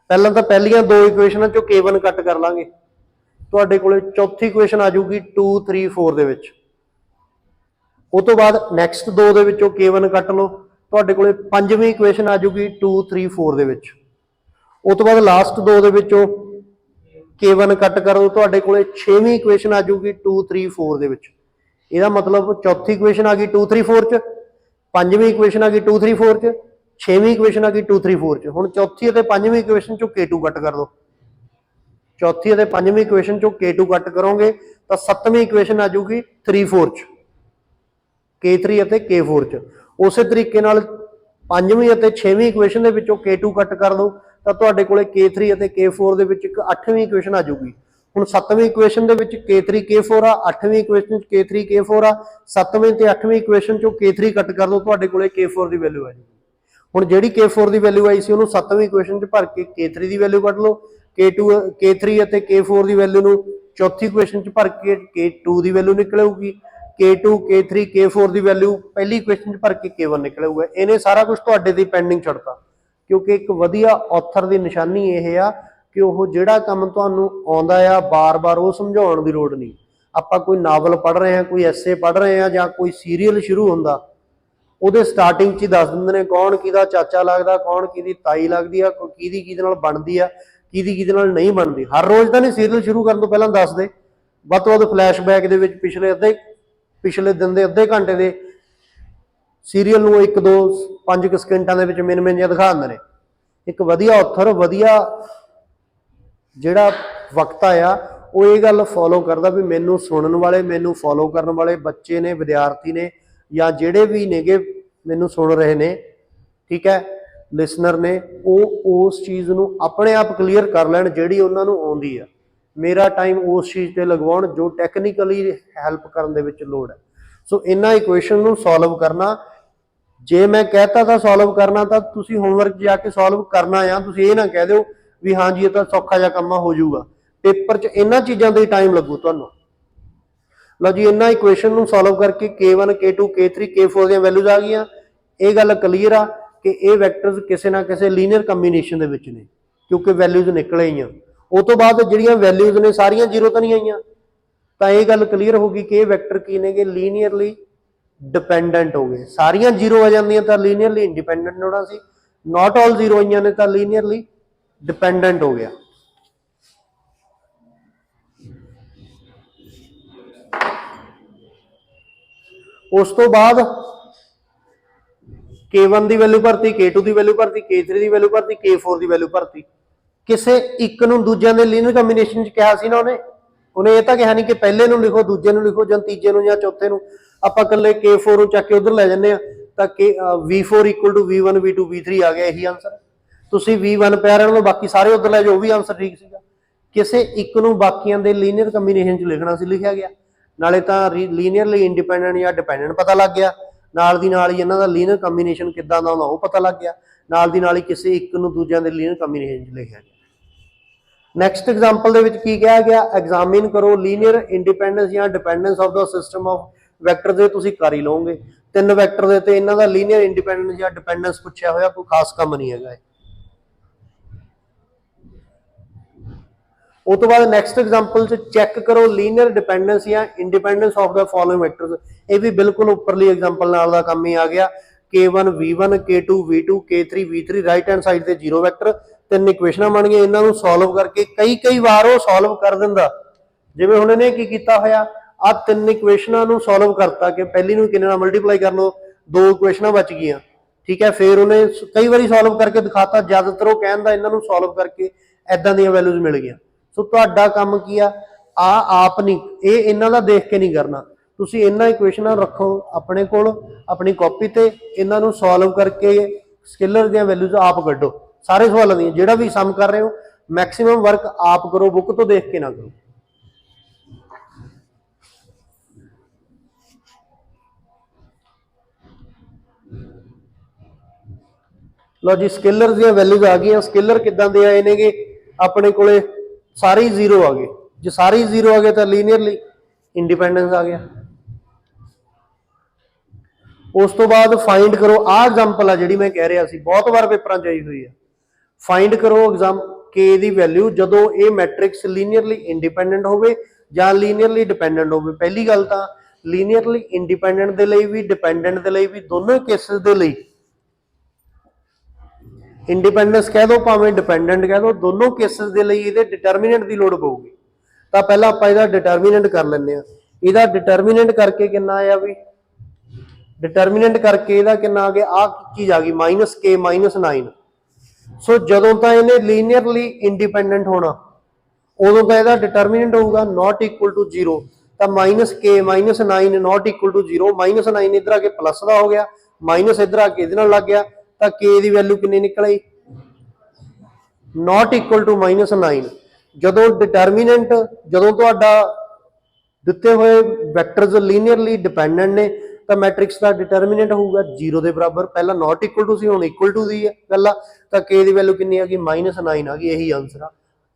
ਪਹਿਲਾਂ ਤਾਂ ਪਹਿਲੀਆਂ 2 ਇਕੁਏਸ਼ਨਾਂ ਚੋਂ K1 ਕੱਟ ਕਰ ਲਾਂਗੇ, ਤੁਹਾਡੇ ਕੋਲੇ ਚੌਥੀ ਇਕੁਏਸ਼ਨ ਆ ਜਾਊਗੀ 2 3 4 ਦੇ ਵਿੱਚ। ਉਹ ਤੋਂ ਬਾਅਦ ਨੈਕਸਟ 2 ਦੇ ਵਿੱਚੋਂ K1 ਕੱਟ ਲਓ, ਤੁਹਾਡੇ ਕੋਲੇ ਪੰਜਵੀਂ ਇਕੁਏਸ਼ਨ ਆ ਜਾਊਗੀ 2 3 4 ਦੇ ਵਿੱਚ। ਉਹ ਤੋਂ ਬਾਅਦ ਲਾਸਟ 2 ਦੇ ਵਿੱਚੋਂ K1 ਕੱਟ ਕਰੋ, ਤੁਹਾਡੇ ਕੋਲੇ 6ਵੀਂ ਇਕੁਏਸ਼ਨ ਆ ਜਾਊਗੀ 2 3 4 ਦੇ ਵਿੱਚ। ਇਹਦਾ ਮਤਲਬ ਚੌਥੀ ਇਕੁਏਸ਼ਨ ਆ ਗਈ 2 3 4 ਚ, ਪੰਜਵੀਂ ਇਕੁਏਸ਼ਨ ਆ ਗਈ 2 3 4 ਚ, ਛੇਵੀਂ ਇਕੁਏਸ਼ਨ ਆ ਗਈ 2 3 4 ਚ। ਹੁਣ ਚੌਥੀ ਅਤੇ ਪੰਜਵੀਂ ਇਕੁਏਸ਼ਨ ਚੋਂ K2 ਕੱਟ ਕਰ ਦਿਓ। ਚੌਥੀ ਅਤੇ ਪੰਜਵੀਂ ਇਕੁਏਸ਼ਨ ਚੋਂ K2 ਕੱਟ ਕਰੋਗੇ ਤਾਂ ਸੱਤਵੀਂ ਇਕੁਏਸ਼ਨ ਆ ਜਾਊਗੀ 3 4 ਚ, K3 ਅਤੇ K4 ਚ। ਉਸੇ ਤਰੀਕੇ ਨਾਲ ਪੰਜਵੀਂ ਅਤੇ ਛੇਵੀਂ ਇਕੁਏਸ਼ਨ ਦੇ ਵਿੱਚੋਂ K2 ਕੱਟ ਕਰ ਦਿਓ ਤਾਂ ਤੁਹਾਡੇ ਕੋਲੇ K3 ਅਤੇ K4 ਦੇ ਵਿੱਚ ਇੱਕ 8ਵੀਂ ਇਕੁਏਸ਼ਨ ਆ ਜਾਊਗੀ। ਹੁਣ 7ਵੀਂ ਇਕੁਏਸ਼ਨ ਦੇ ਵਿੱਚ K3 K4 ਆ, 8ਵੀਂ ਇਕੁਏਸ਼ਨ ਚ K3 K4 ਆ, 7ਵੀਂ ਤੇ 8ਵੀਂ ਇਕੁਏਸ਼ਨ ਚੋਂ K3 ਕੱਟ ਕਰ ਦਿਓ, ਤੁਹਾਡੇ ਕੋਲੇ K4 ਦੀ ਵੈਲਿਊ ਆ ਜਾਊਗੀ। ਹੁਣ ਜਿਹੜੀ K4 ਦੀ ਵੈਲਿਊ ਆਈ ਸੀ ਉਹਨੂੰ 7ਵੀਂ ਇਕੁਏਸ਼ਨ ਚ ਭਰ ਕੇ K3 ਦੀ ਵੈਲਿਊ ਕੱਢ ਲਓ, K3 ਅਤੇ K4 ਦੀ ਵੈਲਿਊ ਨੂੰ ਚੌਥੀ ਇਕੁਏਸ਼ਨ ਚ ਭਰ ਕੇ K2 ਦੀ ਵੈਲਿਊ ਨਿਕਲੇਗੀ, K2 K3 K4 ਦੀ ਵੈਲਿਊ ਪਹਿਲੀ ਇਕੁਏਸ਼ਨ ਚ ਭਰ ਕੇ K1 ਨਿਕਲੇਗਾ। ਇਹਨੇ ਸਾਰਾ ਕੁਝ ਤੁਹਾਡੇ ਤੇ ਪੈਂਡਿੰਗ ਛੱਡਤਾ, ਕਿਉਂਕਿ ਇੱਕ ਵਧੀਆ ਆਥਰ ਦੀ ਨਿਸ਼ਾਨੀ ਇਹ ਆ ਕਿ ਉਹ ਜਿਹੜਾ ਕੰਮ ਤੁਹਾਨੂੰ ਆਉਂਦਾ ਆ ਬਾਰ-ਬਾਰ ਉਹ ਸਮਝਾਉਣ ਦੀ ਲੋੜ ਨਹੀਂ। ਆਪਾਂ ਕੋਈ ਨਾਵਲ ਪੜ੍ਹ ਰਹੇ ਹਾਂ, ਕੋਈ ਐਸੇ ਪੜ੍ਹ ਰਹੇ ਹਾਂ, ਜਾਂ ਕੋਈ ਸੀਰੀਅਲ ਸ਼ੁਰੂ ਹੁੰਦਾ, ਉਹਦੇ ਸਟਾਰਟਿੰਗ 'ਚ ਹੀ ਦੱਸ ਦਿੰਦੇ ਨੇ ਕੌਣ ਕਿਹਦਾ ਚਾਚਾ ਲੱਗਦਾ, ਕੌਣ ਕਿਹਦੀ ਤਾਈ ਲੱਗਦੀ ਆ, ਕਿਹਦੀ ਕਿਹਦੇ ਨਾਲ ਬਣਦੀ ਆ, ਕਿਹਦੀ ਕਿਹਦੇ ਨਾਲ ਨਹੀਂ ਬਣਦੀ। ਹਰ ਰੋਜ਼ ਤਾਂ ਨਹੀਂ, ਸੀਰੀਅਲ ਸ਼ੁਰੂ ਕਰਨ ਤੋਂ ਪਹਿਲਾਂ ਦੱਸ ਦੇ। ਵੱਧ ਤੋਂ ਵੱਧ ਫਲੈਸ਼ਬੈਕ ਦੇ ਵਿੱਚ ਪਿਛਲੇ ਦਿਨ ਦੇ ਅੱਧੇ ਘੰਟੇ ਦੇ ਸੀਰੀਅਲ ਨੂੰ 1 2 5 ਸਕਿੰਟਾਂ ਦੇ ਵਿੱਚ ਮਿਨ ਜਿਹਾ ਦਿਖਾ ਦਿੰਦੇ ਨੇ। ਇੱਕ ਵਧੀਆ ਆਥਰ, ਵਧੀਆ ਜਿਹੜਾ ਵਕਤਾ ਆ, ਉਹ ਇਹ ਗੱਲ ਫੋਲੋ ਕਰਦਾ ਵੀ ਮੈਨੂੰ ਸੁਣਨ ਵਾਲੇ, ਮੈਨੂੰ ਫੋਲੋ ਕਰਨ ਵਾਲੇ ਬੱਚੇ ਨੇ, ਵਿਦਿਆਰਥੀ ਨੇ, ਜਾਂ ਜਿਹੜੇ ਵੀ ਨੇਗੇ ਮੈਨੂੰ ਸੁਣ ਰਹੇ ਨੇ, ਠੀਕ ਹੈ, ਲਿਸਨਰ ਨੇ, ਉਹ ਉਸ ਚੀਜ਼ ਨੂੰ ਆਪਣੇ ਆਪ ਕਲੀਅਰ ਕਰ ਲੈਣ ਜਿਹੜੀ ਉਹਨਾਂ ਨੂੰ ਆਉਂਦੀ ਆ। ਮੇਰਾ ਟਾਈਮ ਉਸ ਚੀਜ਼ ਤੇ ਲਗਵਾਉਣ ਜੋ ਟੈਕਨੀਕਲੀ ਹੈਲਪ ਕਰਨ ਦੇ ਵਿੱਚ ਲੋੜ ਹੈ। ਸੋ ਇਹਨਾਂ ਇਕੁਏਸ਼ਨ ਨੂੰ ਸੋਲਵ ਕਰਨਾ, ਜੇ ਮੈਂ ਕਹਿਤਾ ਤਾਂ ਸੋਲਵ ਕਰਨਾ, ਤਾਂ ਤੁਸੀਂ ਹੋਮਵਰਕ ਜਾ ਕੇ ਸੋਲਵ ਕਰਨਾ ਆ। ਤੁਸੀਂ ਇਹ ਨਾ ਕਹਿ ਦਿਓ ਵੀ ਹਾਂ ਜੀ ਇਹ ਤਾਂ ਸੌਖਾ ਜਿਹਾ ਕੰਮ ਹੋ ਜਾਊਗਾ। ਪੇਪਰ 'ਚ ਇਹਨਾਂ ਚੀਜ਼ਾਂ ਦਾ ਹੀ ਟਾਈਮ ਲੱਗੂ ਤੁਹਾਨੂੰ। ਲਓ ਜੀ, ਇਹਨਾਂ ਇਕੁਏਸ਼ਨ ਨੂੰ ਸੋਲਵ ਕਰਕੇ K1 K2 K3 K4 ਦੀਆਂ ਵੈਲਿਊਜ਼ ਆ ਗਈਆਂ। ਇਹ ਗੱਲ ਕਲੀਅਰ ਆ ਕਿ ਇਹ ਵੈਕਟਰਸ ਕਿਸੇ ਨਾ ਕਿਸੇ ਲੀਨੀਅਰ ਕੰਬੀਨੇਸ਼ਨ ਦੇ ਵਿੱਚ ਨੇ, ਕਿਉਂਕਿ ਵੈਲਿਊਜ਼ ਨਿਕਲ ਆਈਆਂ। ਉਹ ਤੋਂ ਬਾਅਦ ਜਿਹੜੀਆਂ ਵੈਲਿਊਜ਼ ਨੇ ਸਾਰੀਆਂ ਜ਼ੀਰੋ ਤਾਂ ਨਹੀਂ ਆਈਆਂ, ਤਾਂ ਇਹ ਗੱਲ ਕਲੀਅਰ ਹੋ ਗਈ ਕਿ ਇਹ ਵੈਕਟਰ ਕੀ ਨੇਗੇ, ਲੀਨੀਅਰਲੀ ਡਿਪੈਂਡੈਂਟ ਹੋ ਗਏ। ਸਾਰੀਆਂ ਜ਼ੀਰੋ ਆ ਜਾਂਦੀਆਂ ਤਾਂ ਲੀਨੀਅਰਲੀ ਇੰਡੀਪੈਂਡੈਂਟ ਹੋਣਾ ਸੀ, ਨਾਟ ਆਲ ਜ਼ੀਰੋ ਆਈਆਂ ਨੇ ਤਾਂ ਲੀਨੀਅਰਲੀ ਡਿਪੈਂਡੈਂਟ ਹੋ ਗਿਆ। ਉਸ ਤੋਂ ਬਾਅਦ K1 ਦੀ ਵੈਲਿਊ ਭਰਤੀ, K2 ਦੀ ਵੈਲਿਊ ਭਰਤੀ, K3 ਦੀ ਵੈਲਿਊ ਭਰਤੀ, K4 ਦੀ ਵੈਲਿਊ ਭਰਤੀ। ਕਿਸੇ ਇੱਕ ਨੂੰ ਦੂਜਿਆਂ ਦੇ ਲੀਨੀਅਰ ਕੰਬੀਨੇਸ਼ਨ 'ਚ ਕਿਹਾ ਸੀ ਨਾ ਉਹਨੇ ਇਹ ਤਾਂ ਕਿਹਾ ਨਹੀਂ ਕਿ ਪਹਿਲੇ ਨੂੰ ਲਿਖੋ, ਦੂਜੇ ਨੂੰ ਲਿਖੋ, ਜਾਂ ਤੀਜੇ ਨੂੰ ਜਾਂ ਚੌਥੇ ਨੂੰ। ਆਪਾਂ ਇਕੱਲੇ K4 ਨੂੰ ਚੱਕ ਕੇ ਉਧਰ ਲੈ ਜਾਂਦੇ ਆ ਤਾਂ V4 = V1 V2 V3 ਆ ਗਿਆ, ਇਹੀ ਆਨਸਰ। ਤੁਸੀਂ V1 ਪਿਆ ਰਹਿਣ ਦਿਓ, ਬਾਕੀ ਸਾਰੇ ਉਧਰ ਲੈ ਜਾਓ, ਉਹ ਵੀ ਆਨਸਰ ਠੀਕ ਸੀਗਾ। ਕਿਸੇ ਇੱਕ ਨੂੰ ਬਾਕੀਆਂ ਦੇ ਲੀਨੀਅਰ ਕੰਬੀਨੇਸ਼ਨ 'ਚ ਲਿਖਣਾ ਸੀ, ਲਿਖਿਆ ਗਿਆ। ਨਾਲੇ ਤਾਂ ਲੀਨੀਅਰਲੀ ਇੰਡੀਪੈਂਡੈਂਟ ਜਾਂ ਡਿਪੈਂਡੈਂਟ ਪਤਾ ਲੱਗ ਗਿਆ, ਨਾਲ ਦੀ ਨਾਲ ਹੀ ਇਹਨਾਂ ਦਾ ਲੀਨੀਅਰ ਕੰਬੀਨੇਸ਼ਨ ਕਿੱਦਾਂ ਦਾ ਹੁੰਦਾ ਉਹ ਪਤਾ ਲੱਗ ਗਿਆ, ਨਾਲ ਦੀ ਨਾਲ ਹੀ ਕਿਸੇ ਇੱਕ ਨੂੰ ਦੂਜਿਆਂ ਦੇ ਲੀਨੀਅਰ ਕੰਬੀਨੇਸ਼ਨ 'ਚ ਲਿਖਿਆ ਗਿਆ। ਨੈਕਸਟ ਐਗਜ਼ਾਮਪਲ ਦੇ ਵਿੱਚ ਕੀ ਕਿਹਾ ਗਿਆ, ਐਗਜ਼ਾਮਿਨ ਕਰੋ ਲੀਨੀਅਰ ਇੰਡੀਪੈਂਡੈਂਸ ਜਾਂ dependence of the system of vector ਦੇ। ਤੁਸੀਂ ਕਰ ਹੀ ਲਓਗੇ, 3 ਵੈਕਟਰ ਦੇ ਤੇ ਇਹਨਾਂ ਦਾ ਲੀਨੀਅਰ ਇੰਡੀਪੈਂਡੈਂਸ ਜਾਂ ਡਿਪੈਂਡੈਂਸ ਪੁੱਛਿਆ ਹੋਇਆ, ਕੋਈ ਖਾਸ ਕੰਮ ਨਹੀਂ ਹੈਗਾ। ਉਹ ਤੋਂ ਬਾਅਦ ਨੈਕਸਟ ਐਗਜ਼ਾਮਪਲ 'ਚ ਚੈੱਕ ਕਰੋ ਲੀਨੀਅਰ ਡਿਪੈਂਡੈਂਸ ਜਾਂ independence of the following vectors. ਇਹ ਵੀ ਬਿਲਕੁਲ ਉੱਪਰਲੀ ਐਗਜ਼ਾਮਪਲ ਨਾਲ ਦਾ ਕੰਮ ਹੀ ਆ ਗਿਆ। K1 V1 K2 V2 K3 V3 right hand side ਤੇ 0 ਵੈਕਟਰ, 3 ਇਕੁਏਸ਼ਨਾਂ ਬਣ ਗਈਆਂ। ਇਹਨਾਂ ਨੂੰ ਸੋਲਵ ਕਰਕੇ ਕਈ ਵਾਰ ਉਹ ਸੋਲਵ ਕਰ ਦਿੰਦਾ, ਜਿਵੇਂ ਹੁਣ ਇਹਨੇ ਕੀ ਕੀਤਾ ਹੋਇਆ, ਆ 3 ਇਕੁਏਸ਼ਨਾਂ ਨੂੰ ਸੋਲਵ ਕਰਤਾ ਕਿ ਪਹਿਲੀ ਨੂੰ ਕਿੰਨੇ ਨਾਲ ਮਲਟੀਪਲਾਈ ਕਰ ਲਓ, 2 ਇਕੁਏਸ਼ਨਾਂ ਬਚ ਗਈਆਂ, ਠੀਕ ਹੈ। ਫਿਰ ਉਹਨੇ ਕਈ ਵਾਰੀ ਸੋਲਵ ਕਰਕੇ ਦਿਖਾਤਾ, ਜ਼ਿਆਦਾਤਰ ਉਹ ਕਹਿੰਦਾ ਇਹਨਾਂ ਨੂੰ ਸੋਲਵ ਕਰਕੇ ਐਦਾਂ ਦੀਆਂ ਵੈਲਿਊਜ਼ ਮਿਲ ਗਈਆਂ। ਸੋ ਤੁਹਾਡਾ ਕੰਮ ਕੀ ਆ ਆਪ ਨਹੀਂ, ਇਹ ਇਹਨਾਂ ਦਾ ਦੇਖ ਕੇ ਨਹੀਂ ਕਰਨਾ। ਤੁਸੀਂ ਇਹਨਾਂ ਇਕੁਏਸ਼ਨਾਂ ਰੱਖੋ ਆਪਣੇ ਕੋਲ ਆਪਣੀ ਕਾਪੀ ਤੇ, ਇਹਨਾਂ ਨੂੰ ਸੋਲਵ ਕਰਕੇ ਸਕੇਲਰ ਦੀਆਂ ਵੈਲਿਊਜ਼ ਆਪ ਕੱਢੋ। ਸਾਰੇ ਸਵਾਲਾਂ ਦੀਆਂ ਜਿਹੜਾ ਵੀ ਸਮ ਕਰ ਰਹੇ ਹੋ ਮੈਕਸਿਮਮ ਵਰਕ ਆਪ ਕਰੋ, ਬੁੱਕ ਤੋਂ ਦੇਖ ਕੇ ਨਾ ਕਰੋ। ਲਓ ਜੀ, ਸਕੇਲਰ ਦੀਆਂ ਵੈਲਿਊਜ਼ ਆ ਗਈਆਂ। ਸਕੇਲਰ ਕਿੱਦਾਂ ਦੇ ਆਏ ਨੇਗੇ, ਆਪਣੇ ਕੋਲੇ ਸਾਰੇ ਹੀ 0 ਆ ਗਏ। ਜੇ ਸਾਰੇ ਹੀ 0 ਆ ਗਏ ਤਾਂ ਲੀਨੀਅਰਲੀ ਇੰਡੀਪੈਂਡੈਂਸ ਆ ਗਿਆ। ਉਸ ਤੋਂ ਬਾਅਦ ਫਾਈਂਡ ਕਰੋ, ਆਹ ਐਗਜ਼ਾਮਪਲ ਆ ਜਿਹੜੀ ਮੈਂ ਕਹਿ ਰਿਹਾ ਸੀ, ਬਹੁਤ ਵਾਰ ਪੇਪਰਾਂ 'ਚ ਆਈ ਹੋਈ ਆ। ਫਾਈਂਡ ਕਰੋ K ਦੀ ਵੈਲਿਊ ਜਦੋਂ ਇਹ ਮੈਟ੍ਰਿਕਸ ਲੀਨੀਅਰਲੀ ਇੰਡੀਪੈਂਡੈਂਟ ਹੋਵੇ ਜਾਂ ਲੀਨੀਅਰਲੀ ਡਿਪੈਂਡੈਂਟ ਹੋਵੇ। ਪਹਿਲੀ ਗੱਲ ਤਾਂ ਲੀਨੀਅਰਲੀ ਇੰਡੀਪੈਂਡੈਂਟ ਦੇ ਲਈ ਵੀ ਡਿਪੈਂਡੈਂਟ ਦੇ ਲਈ ਵੀ, ਦੋਨੋਂ ਕੇਸਿਸ ਦੇ ਲਈ ਇੰਡੀਪੈਂਡੈਂਸ ਕਹਿ ਦੋ ਭਾਵੇਂ ਡਿਪੈਂਡੈਂਟ ਕਹਿ ਦੋ, ਦੋਨੋਂ ਕੇਸਿਸ ਦੇ ਲਈ ਇਹਦੇ ਡਿਟਰਮੀਨੈਂਟ ਦੀ ਲੋੜ ਪਊਗੀ। ਤਾਂ ਪਹਿਲਾਂ ਆਪਾਂ ਇਹਦਾ ਡਿਟਰਮੀਨੈਂਟ ਕਰ ਲੈਂਦੇ ਆ। ਇਹਦਾ ਡਿਟਰਮੀਨੈਂਟ ਕਰਕੇ ਕਿੰਨਾ ਆਇਆ ਵੀ, ਡਿਟਰਮੀਨੈਂਟ ਕਰਕੇ ਇਹਦਾ ਕਿੰਨਾ ਆ ਗਿਆ, ਆਹ ਚੀਜ਼ ਆ ਗਈ -K -9। ਸੋ ਜਦੋਂ ਤਾਂ ਇਹਨੇ ਲੀਨੀਅਰਲੀ ਇੰਡੀਪੈਂਡੈਂਟ ਹੋਣਾ ਉਦੋਂ ਤਾਂ ਇਹਦਾ ਡਿਟਰਮੀਨੈਂਟ ਹੋਊਗਾ not equal to 0। ਤਾਂ -K -9 not equal to 0, -9 ਇੱਧਰ ਆ ਕੇ ਪਲੱਸ ਦਾ ਹੋ ਗਿਆ, ਮਾਈਨਸ ਇੱਧਰ ਆ ਕੇ ਇਹਦੇ ਨਾਲ ਲੱਗ ਗਿਆ, ਤਾਂ K ਦੀ ਵੈਲਿਊ ਕਿੰਨੀ ਨਿਕਲ ਆਈ, not equal to -9। ਜਦੋਂ ਡਿਟਰਮੀਨੈਂਟ, ਜਦੋਂ ਤੁਹਾਡਾ ਦਿੱਤੇ ਹੋਏ ਵੈਕਟਰਸ ਲੀਨੀਅਰਲੀ ਡਿਪੈਂਡੈਂਟ ਨੇ ਤਾਂ ਮੈਟ੍ਰਿਕਸ ਦਾ ਡਿਟਰਮੀਨੈਂਟ ਹੋਊਗਾ 0 ਦੇ ਬਰਾਬਰ। ਪਹਿਲਾਂ not equal to ਸੀ, ਹੁਣ equal to ਦੀ ਹੈ ਗੱਲ ਆ, ਤਾਂ K ਦੀ ਵੈਲਿਊ ਕਿੰਨੀ ਆ ਗਈ, -9 ਆ ਗਈ। ਇਹੀ ਆਨਸਰ ਆ।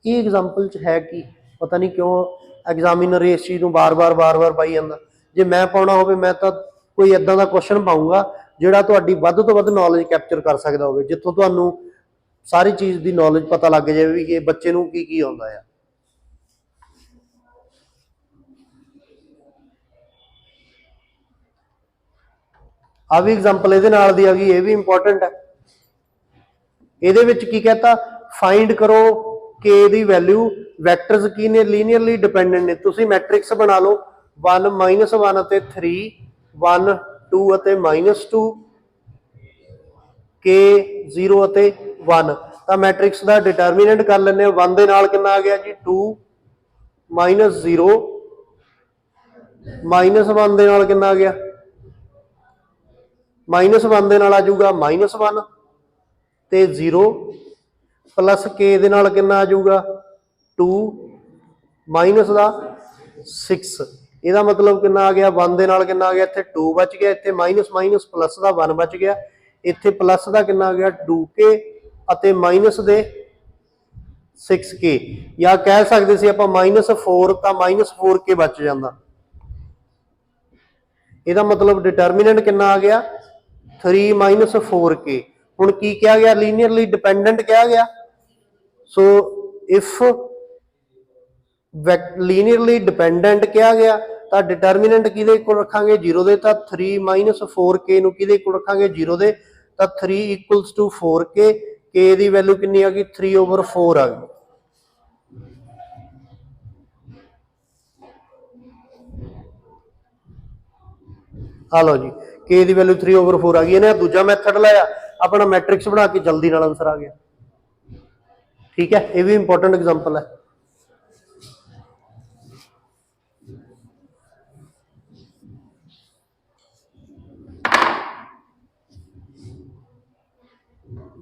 ਇਹ ਐਗਜ਼ਾਮਪਲ 'ਚ ਹੈ ਕੀ, ਪਤਾ ਨਹੀਂ ਕਿਉਂ ਐਗਜ਼ਾਮੀਨਰ ਇਸ ਚੀਜ਼ ਨੂੰ ਬਾਰ-ਬਾਰ ਪਾਈ ਜਾਂਦਾ। ਜੇ ਮੈਂ ਪਾਉਣਾ ਹੋਵੇ ਮੈਂ ਤਾਂ ਕੋਈ ਏਦਾਂ ਦਾ ਕੁਐਸਚਨ ਪਾਊਂਗਾ ਜਿਹੜਾ ਤੁਹਾਡੀ ਵੱਧ ਤੋਂ ਵੱਧ ਨੌਲੇਜ ਕੈਪਚਰ ਕਰ ਸਕਦਾ ਹੋਵੇ, ਜਿੱਥੋਂ ਤੁਹਾਨੂੰ ਸਾਰੀ ਚੀਜ਼ ਦੀ ਨੌਲੇਜ ਪਤਾ ਲੱਗ ਜਾਵੇ ਵੀ ਕਿ ਬੱਚੇ ਨੂੰ ਕੀ ਆਉਂਦਾ ਆ। ਆ ਵੀ ਐਗਜ਼ਾਮਪਲ ਇਹਦੇ ਨਾਲ ਦੀ ਆ ਗਈ, ਇਹ ਵੀ ਇੰਪੋਰਟੈਂਟ ਹੈ। ਇਹਦੇ ਵਿੱਚ ਕੀ ਕਹਤਾ, ਫਾਈਂਡ ਕਰੋ K ਦੀ ਵੈਲਿਊ, ਵੈਕਟਰਸ ਕੀ ਨੇ, ਲੀਨੀਅਰਲੀ ਡਿਪੈਂਡੈਂਟ ਨੇ। ਤੁਸੀਂ ਮੈਟ੍ਰਿਕਸ ਬਣਾ ਲਓ 1 -1 ਅਤੇ 3, 1 2 ਅਤੇ -2, K 0 ਅਤੇ 1। ਤਾਂ ਮੈਟ੍ਰਿਕਸ ਦਾ ਡਿਟਰਮੀਨੈਂਟ ਕਰ ਲੈਂਦੇ ਹਾਂ। 1 ਦੇ ਨਾਲ ਕਿੰਨਾ ਆ ਗਿਆ ਜੀ 2 -0, -1 ਦੇ ਨਾਲ ਕਿੰਨਾ ਆ ਗਿਆ, -1 ਦੇ ਨਾਲ ਆ ਜਾਊਗਾ -1 ਤੇ 0, ਪਲੱਸ K ਦੇ ਨਾਲ ਕਿੰਨਾ ਆ ਜਾਊਗਾ 2 ਮਾਈਨਸ ਦਾ 6। ਇਹਦਾ ਮਤਲਬ ਕਿੰਨਾ ਆ ਗਿਆ, 1 ਦੇ ਨਾਲ ਕਿੰਨਾ ਆ ਗਿਆ, ਇੱਥੇ 2 ਬਚ ਗਿਆ, ਇੱਥੇ ਮਾਈਨਸ ਪਲੱਸ ਦਾ 1 ਬਚ ਗਿਆ, ਇੱਥੇ ਪਲੱਸ ਦਾ ਕਿੰਨਾ ਆ ਗਿਆ 2K ਅਤੇ ਮਾਈਨਸ ਦੇ 6k ਜਾਂ ਕਹਿ ਸਕਦੇ ਸੀ ਆਪਾਂ -4 ਤਾਂ -4k ਬਚ ਜਾਂਦਾ। ਇਹਦਾ ਮਤਲਬ ਡਿਟਰਮੀਨੈਂਟ ਕਿੰਨਾ ਆ ਗਿਆ 3 - 4k। ਹੁਣ ਕੀ ਕਿਹਾ ਗਿਆ ਲੀਨੀਅਰਲੀ ਡਿਪੈਂਡੈਂਟ ਕਿਹਾ ਗਿਆ। ਸੋ ਇਫ ਲੀਨੀਅਰਲੀ ਡਿਪੈਂਡੈਂਟ ਕਿਹਾ ਗਿਆ ਤਾਂ ਡਿਟਰਮੀਨੈਂਟ ਕਿਹਦੇ ਕੋਲ ਰੱਖਾਂਗੇ 0 ਦੇ, ਤਾਂ 3 - 4k ਨੂੰ ਕਿਹਦੇ ਕੋਲ ਰੱਖਾਂਗੇ 0 ਦੇ, ਤਾਂ 3 = 4k। k ਦੀ ਵੈਲਿਊ ਕਿੰਨੀ ਆ ਗਈ 3/4 ਆ ਗਈ। ਆ ਲਓ ਜੀ k ਦੀ ਵੈਲਿਊ 3/4 ਆ ਗਈ। ਇਹਨੇ ਦੂਜਾ ਮੈਥਡ ਲਾਇਆ ਆਪਣਾ ਮੈਟ੍ਰਿਕਸ ਬਣਾ ਕੇ ਜਲਦੀ ਨਾਲ ਆਨਸਰ ਆ ਗਿਆ। ਠੀਕ ਹੈ, ਇਹ ਵੀ ਇੰਪੋਰਟੈਂਟ ਐਗਜ਼ਾਮਪਲ ਹੈ।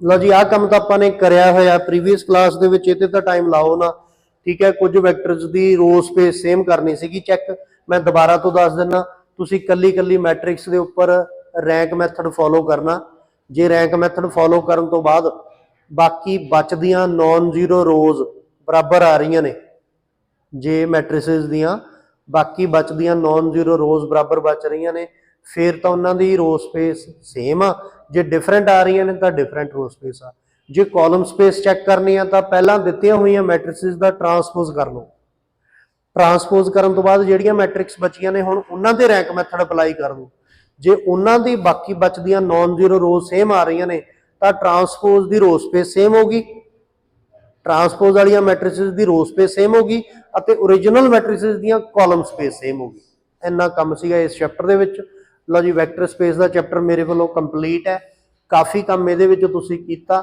ਲਓ ਜੀ ਆਹ ਕੰਮ ਤਾਂ ਆਪਾਂ ਨੇ ਕਰਿਆ ਹੋਇਆ ਪ੍ਰੀਵੀਅਸ ਕਲਾਸ ਦੇ ਵਿੱਚ, ਇਹਤੇ ਤਾਂ ਟਾਈਮ ਲਾਓ ਨਾ। ਠੀਕ ਹੈ, ਕੁਝ ਵੈਕਟਰਸ ਦੀ ਰੋ ਸਪੇਸ ਸੇਮ ਕਰਨੀ ਸੀਗੀ ਚੈੱਕ। ਮੈਂ ਦੁਬਾਰਾ ਤੋਂ ਦੱਸ ਦਿੰਦਾ, ਤੁਸੀਂ ਕੱਲੀ ਮੈਟ੍ਰਿਕਸ ਦੇ ਉੱਪਰ ਰੈਂਕ ਮੈਥਡ ਫੋਲੋ ਕਰਨਾ। ਜੇ ਰੈਂਕ ਮੈਥਡ ਫੋਲੋ ਕਰਨ ਤੋਂ ਬਾਅਦ ਬਾਕੀ ਬਚਦੀਆਂ ਨੌਨ ਜ਼ੀਰੋ ਰੋਜ਼ ਬਰਾਬਰ ਆ ਰਹੀਆਂ ਨੇ, ਜੇ ਮੈਟ੍ਰਿਸਿਸ ਦੀਆਂ ਬਾਕੀ ਬਚਦੀਆਂ ਨੌਨ ਜ਼ੀਰੋ ਰੋਜ਼ ਬਰਾਬਰ ਬਚ ਰਹੀਆਂ ਨੇ, ਫਿਰ ਤਾਂ ਉਹਨਾਂ ਦੀ ਰੋ ਸਪੇਸ ਸੇਮ ਆ। ਜੇ ਡਿਫਰੈਂਟ ਆ ਰਹੀਆਂ ਨੇ ਤਾਂ ਡਿਫਰੈਂਟ ਰੋ ਸਪੇਸ ਆ। ਜੇ ਕਾਲਮ ਸਪੇਸ ਚੈੱਕ ਕਰਨੀ ਆ ਤਾਂ ਪਹਿਲਾਂ ਦਿੱਤੀਆਂ ਹੋਈਆਂ ਮੈਟ੍ਰਿਸਿਸ ਦਾ ਟਰਾਂਸਪੋਜ਼ ਕਰ ਲਓ। ਟਰਾਂਸਪੋਜ਼ ਕਰਨ ਤੋਂ ਬਾਅਦ ਜਿਹੜੀਆਂ ਮੈਟ੍ਰਿਕਸ ਬਚੀਆਂ ਨੇ ਹੁਣ ਉਹਨਾਂ ਦੇ ਰੈਂਕ ਮੈਥਡ ਅਪਲਾਈ ਕਰ ਲਓ। ਜੇ ਉਹਨਾਂ ਦੀ ਬਾਕੀ ਬਚਦੀਆਂ ਨੌਨ ਜ਼ੀਰੋ ਰੋ ਸੇਮ ਆ ਰਹੀਆਂ ਨੇ ਤਾਂ ਟਰਾਂਸਪੋਜ਼ ਦੀ ਰੋ ਸਪੇਸ ਸੇਮ ਹੋਗੀ, ਟਰਾਂਸਪੋਜ਼ ਵਾਲੀਆਂ ਮੈਟ੍ਰਿਸਿਸ ਦੀ ਰੋ ਸਪੇਸ ਸੇਮ ਹੋਗੀ ਅਤੇ ਓਰੀਜਨਲ ਮੈਟ੍ਰਿਸਿਸ ਦੀਆਂ ਕਾਲਮ ਸਪੇਸ ਸੇਮ ਹੋਗੀ। ਇੰਨਾ ਕੰਮ ਸੀਗਾ ਇਸ ਚੈਪਟਰ ਦੇ ਵਿੱਚ। ਲਓ ਜੀ ਵੈਕਟਰ ਸਪੇਸ ਦਾ ਚੈਪਟਰ ਮੇਰੇ ਵੱਲੋਂ ਕੰਪਲੀਟ ਹੈ। ਕਾਫੀ ਕੰਮ ਇਹਦੇ ਵਿੱਚ ਤੁਸੀਂ ਕੀਤਾ।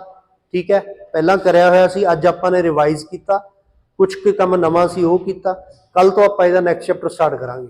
ਠੀਕ ਹੈ, ਪਹਿਲਾਂ ਕਰਿਆ ਹੋਇਆ ਸੀ, ਅੱਜ ਆਪਾਂ ਨੇ ਰਿਵਾਈਜ਼ ਕੀਤਾ, ਕੁਝ ਕੁ ਕੰਮ ਨਵਾਂ ਸੀ ਉਹ ਕੀਤਾ। ਕੱਲ ਤੋਂ ਆਪਾਂ ਇਹਦਾ ਨੈਕਸਟ ਚੈਪਟਰ ਸਟਾਰਟ ਕਰਾਂਗੇ।